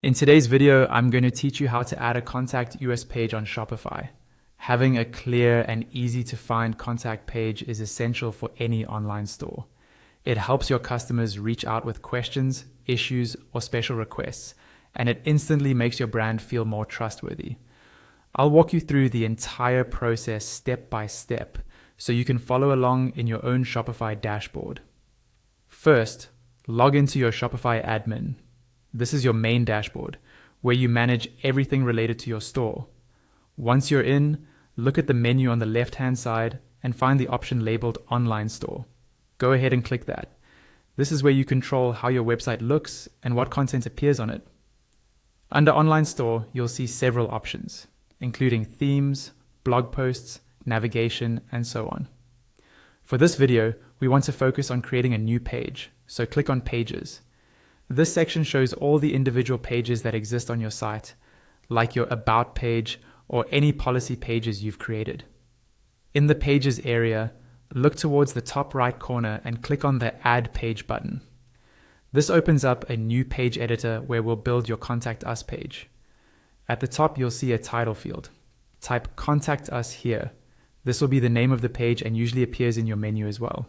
In today's video, I'm going to teach you how to add a contact US page on Shopify. Having a clear and easy to find contact page is essential for any online store. It helps your customers reach out with questions, issues, or special requests, and it instantly makes your brand feel more trustworthy. I'll walk you through the entire process step by step so you can follow along in your own Shopify dashboard. First, log into your Shopify admin. This is your main dashboard, where you manage everything related to your store. Once you're in, look at the menu on the left-hand side and find the option labeled Online Store. Go ahead and click that. This is where you control how your website looks and what content appears on it. Under Online Store, you'll see several options, including themes, blog posts, navigation, and so on. For this video, we want to focus on creating a new page, so click on Pages. This section shows all the individual pages that exist on your site, like your About page or any policy pages you've created. In the Pages area, look towards the top right corner and click on the Add Page button. This opens up a new page editor where we'll build your Contact Us page. At the top, you'll see a title field. Type Contact Us here. This will be the name of the page and usually appears in your menu as well.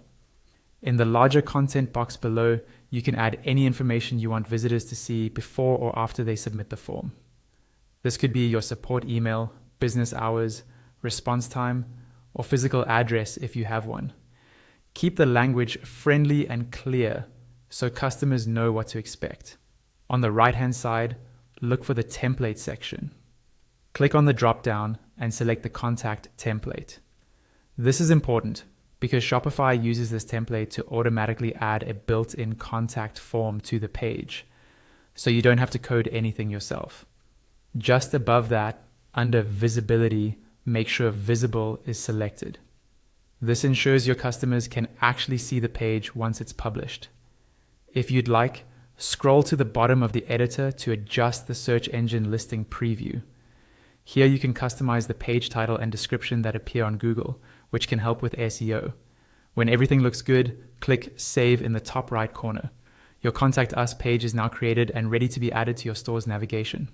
In the larger content box below, you can add any information you want visitors to see before or after they submit the form. This could be your support email, business hours, response time, or physical address if you have one. Keep the language friendly and clear so customers know what to expect. On the right-hand side, look for the Template section. Click on the drop-down and select the Contact template. This is important because Shopify uses this template to automatically add a built-in contact form to the page, so you don't have to code anything yourself. Just above that, under Visibility, make sure Visible is selected. This ensures your customers can actually see the page once it's published. If you'd like, scroll to the bottom of the editor to adjust the search engine listing preview. Here you can customize the page title and description that appear on Google, which can help with SEO. When everything looks good, click Save in the top right corner. Your Contact Us page is now created and ready to be added to your store's navigation.